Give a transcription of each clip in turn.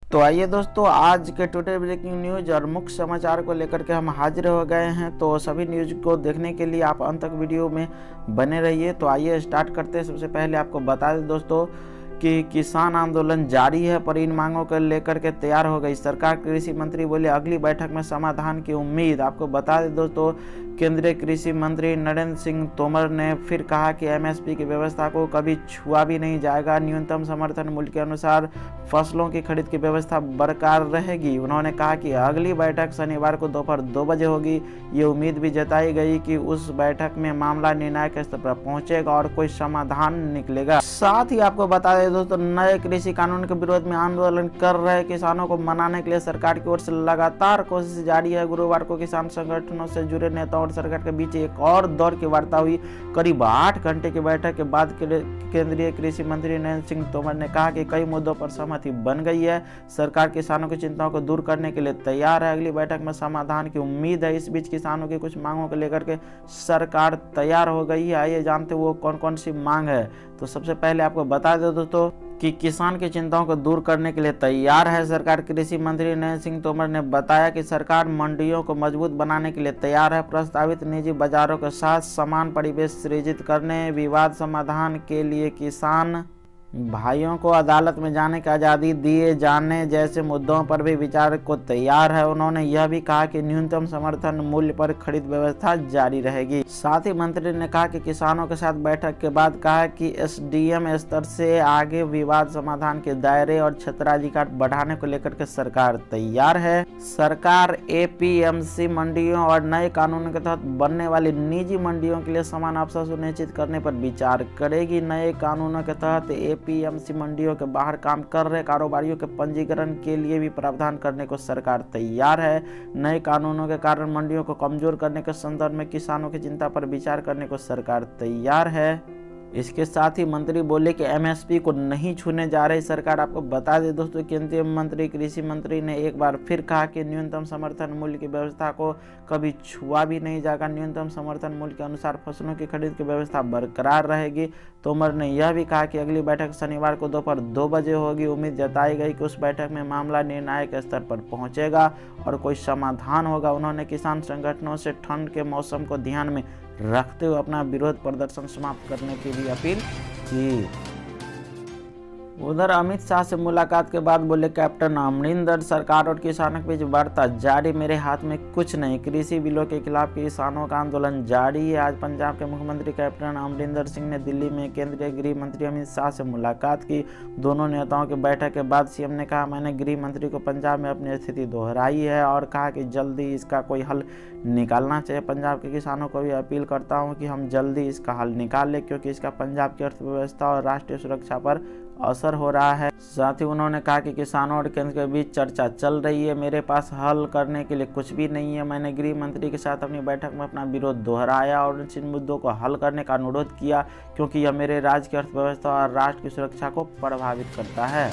तो आइए दोस्तों, आज के टुडे ब्रेकिंग न्यूज और मुख्य समाचार को लेकर के हम हाजिर हो गए हैं। तो सभी न्यूज को देखने के लिए आप अंत तक वीडियो में बने रहिए। तो आइए स्टार्ट करते हैं। सबसे पहले आपको बता दें दोस्तों कि किसान आंदोलन जारी है, पर इन मांगों को लेकर के तैयार हो गई सरकार। कृषि मंत्री बोले अगली बैठक में समाधान की उम्मीद। आपको बता दें दोस्तों, केंद्रीय कृषि मंत्री नरेंद्र सिंह तोमर ने फिर कहा कि एमएसपी की व्यवस्था को कभी छुआ भी नहीं जाएगा। न्यूनतम समर्थन मूल्य के अनुसार फसलों की खरीद की व्यवस्था बरकरार रहेगी। उन्होंने कहा कि अगली बैठक शनिवार को दोपहर 2 बजे होगी। ये उम्मीद भी जताई गई कि उस बैठक में मामला निर्णायक स्तर पर पहुंचेगा और कोई समाधान निकलेगा। साथ ही आपको बता दें दोस्तों, नए कृषि कानून के विरोध में आंदोलन कर रहे किसानों को मनाने के लिए सरकार की ओर से लगातार कोशिश जारी है। गुरुवार को किसान संगठनों से जुड़े नेताओं और सरकार के बीच एक और दौर की वार्ता हुई। करीब 8 घंटे की बैठक के बाद केंद्रीय कृषि मंत्री नरेंद्र सिंह तोमर ने कहा कि कई मुद्दों पर सहमति बन गई है। सरकार किसानों की चिंताओं को दूर करने के लिए तैयार है। अगली बैठक में समाधान की उम्मीद है। इस बीच किसानों की कुछ मांगों को लेकर के सरकार तैयार हो गई है। आइए जानते वो कौन कौन सी मांग है। तो सबसे पहले आपको बता दें दोस्तों कि किसान की चिंताओं को दूर करने के लिए तैयार है सरकार। कृषि मंत्री नरेंद्र सिंह तोमर ने बताया कि सरकार मंडियों को मजबूत बनाने के लिए तैयार है। प्रस्तावित निजी बाजारों के साथ समान परिवेश सृजित करने, विवाद समाधान के लिए किसान भाइयों को अदालत में जाने की आज़ादी दिए जाने जैसे मुद्दों पर भी विचार को तैयार है। उन्होंने यह भी कहा कि न्यूनतम समर्थन मूल्य पर खरीद व्यवस्था जारी रहेगी। साथ ही मंत्री ने कहा कि किसानों के साथ बैठक के बाद कहा कि एसडीएम स्तर से आगे विवाद समाधान के दायरे और क्षेत्राधिकार बढ़ाने को लेकर के सरकार तैयार है। सरकार एपीएमसी मंडियों और नए कानून के तहत बनने वाली निजी मंडियों के लिए समान अवसर सुनिश्चित करने पर विचार करेगी। नए कानूनों के तहत एपीएमसी मंडियों के बाहर काम कर रहे कारोबारियों के पंजीकरण के लिए भी प्रावधान करने को सरकार तैयार है। नए कानूनों के कारण मंडियों को कमजोर करने के संदर्भ में किसानों की चिंता पर विचार करने को सरकार तैयार है। इसके साथ ही मंत्री बोले कि एमएसपी को नहीं छूने जा रही सरकार। आपको बता दें दोस्तों, केंद्रीय मंत्री कृषि मंत्री ने एक बार फिर कहा कि न्यूनतम समर्थन मूल्य की व्यवस्था को कभी छुआ भी नहीं जाएगा। न्यूनतम समर्थन मूल्य के अनुसार फसलों की खरीद की व्यवस्था बरकरार रहेगी। तोमर ने यह भी कहा कि अगली बैठक शनिवार को दोपहर 2 बजे होगी। उम्मीद जताई गई कि उस बैठक में मामला निर्णायक स्तर पर पहुंचेगा और कोई समाधान होगा। उन्होंने किसान संगठनों से ठंड के मौसम को ध्यान में रखते हुए अपना विरोध प्रदर्शन समाप्त करने की भी अपील की। उधर अमित शाह से मुलाकात के बाद बोले कैप्टन अमरिंदर, सरकार और किसानों के बीच वार्ता जारी, मेरे हाथ में कुछ नहीं। कृषि बिलों के खिलाफ किसानों का आंदोलन जारी है। आज पंजाब के मुख्यमंत्री कैप्टन अमरिंदर सिंह ने दिल्ली में केंद्रीय गृह मंत्री अमित शाह से मुलाकात की। दोनों नेताओं की बैठक के बाद सीएम ने कहा, मैंने गृह मंत्री को पंजाब में अपनी स्थिति दोहराई है और कहा कि जल्दी इसका कोई हल निकालना चाहिए। पंजाब के किसानों को भी अपील करता हूं कि हम जल्दी इसका हल निकाल लें, क्योंकि इसका पंजाब की अर्थव्यवस्था और राष्ट्रीय सुरक्षा पर असर हो रहा है। साथ ही उन्होंने कहा कि किसानों और केंद्र के बीच चर्चा चल रही है। मेरे पास हल करने के लिए कुछ भी नहीं है। मैंने गृह मंत्री के साथ अपनी बैठक में अपना विरोध दोहराया और इन मुद्दों को हल करने का अनुरोध किया, क्योंकि यह मेरे राज्य की अर्थव्यवस्था और राष्ट्र की सुरक्षा को प्रभावित करता है।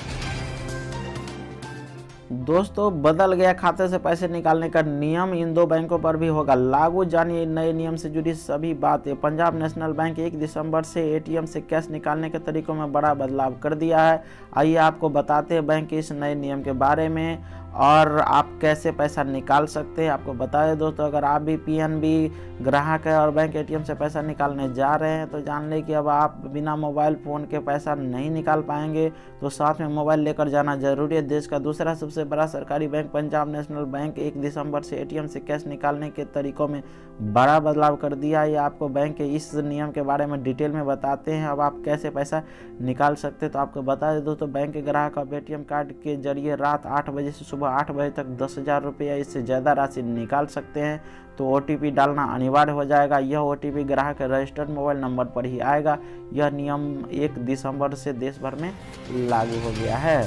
दोस्तों, बदल गया खाते से पैसे निकालने का नियम, इन 2 बैंकों पर भी होगा लागू। जानिए नए नियम से जुड़ी सभी बातें। पंजाब नेशनल बैंक 1 दिसंबर से एटीएम से कैश निकालने के तरीकों में बड़ा बदलाव कर दिया है। आइए आपको बताते हैं बैंक के इस नए नियम के बारे में और आप कैसे पैसा निकाल सकते हैं। आपको बता दें दोस्तों, अगर आप भी पीएनबी ग्राहक है और बैंक एटीएम से पैसा निकालने जा रहे हैं तो जान लें कि अब आप बिना मोबाइल फ़ोन के पैसा नहीं निकाल पाएंगे। तो साथ में मोबाइल लेकर जाना जरूरी है। देश का दूसरा सबसे बड़ा सरकारी बैंक पंजाब नेशनल बैंक 1 दिसंबर से एटीएम से कैश निकालने के तरीकों में बड़ा बदलाव कर दिया है। आपको बैंक के इस नियम के बारे में डिटेल में बताते हैं। अब आप कैसे पैसा निकाल सकते हैं तो आपको बता दें दोस्तों, बैंक के ग्राहक अब एटीएम कार्ड के जरिए रात 8 बजे से सुबह 8 बजे तक 10,000 रुपये या इससे ज़्यादा राशि निकाल सकते हैं। तो ओटीपी डालना अनिवार्य हो जाएगा। यह ओटीपी ग्राहक के रजिस्टर्ड मोबाइल नंबर पर ही आएगा। यह नियम 1 दिसंबर से देश भर में लागू हो गया है।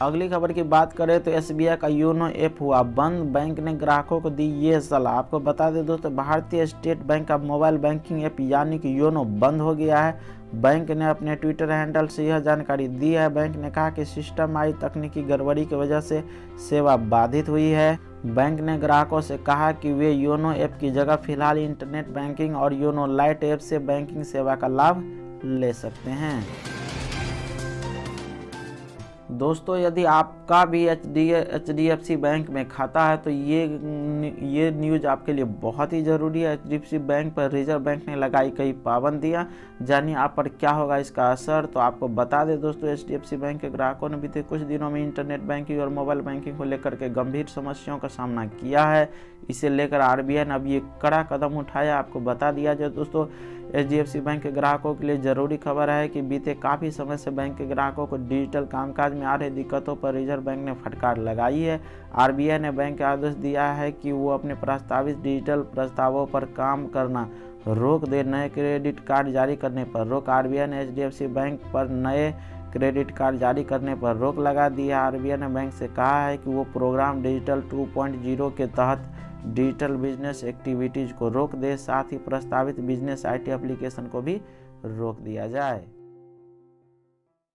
अगली खबर की बात करें तो एसबीआई का योनो ऐप हुआ बंद। बैंक ने ग्राहकों को दी ये सलाह। आपको बता दें दोस्तों, भारतीय स्टेट बैंक का मोबाइल बैंकिंग ऐप यानी कि योनो बंद हो गया है। बैंक ने अपने ट्विटर हैंडल से यह जानकारी दी है। बैंक ने कहा कि सिस्टम आई तकनीकी गड़बड़ी की वजह से सेवा बाधित हुई है। बैंक ने ग्राहकों से कहा कि वे योनो ऐप की जगह फिलहाल इंटरनेट बैंकिंग और योनो लाइट ऐप से बैंकिंग सेवा का लाभ ले सकते हैं। दोस्तों यदि आपका भी HDFC बैंक में खाता है तो ये न्यूज़ आपके लिए बहुत ही ज़रूरी है। HDFC बैंक पर रिजर्व बैंक ने लगाई कई पाबंदियां, जानिए आप पर क्या होगा इसका असर। तो आपको बता दें दोस्तों, HDFC बैंक के ग्राहकों ने बीते कुछ दिनों में इंटरनेट बैंकिंग और मोबाइल बैंकिंग को लेकर के गंभीर समस्याओं का सामना किया है। इसे लेकर RBI ने अब ये कड़ा कदम उठाया। आपको बता दिया जाए दोस्तों, HDFC बैंक के ग्राहकों के लिए ज़रूरी खबर है कि बीते काफ़ी समय से बैंक के ग्राहकों को डिजिटल कामकाज में आ रही दिक्कतों पर रिजर्व बैंक ने फटकार लगाई है। RBI ने बैंक को आदेश दिया है कि वो अपने प्रस्तावित डिजिटल प्रस्तावों पर काम करना रोक दे। नए क्रेडिट कार्ड जारी करने पर रोक। RBI ने HDFC बैंक पर नए क्रेडिट कार्ड जारी करने पर रोक लगा दी है। RBI ने बैंक से कहा है कि वो प्रोग्राम डिजिटल 2.0 के तहत डिजिटल बिजनेस एक्टिविटीज़ को रोक दे, साथ ही प्रस्तावित बिजनेस IT एप्लीकेशन को भी रोक दिया जाए।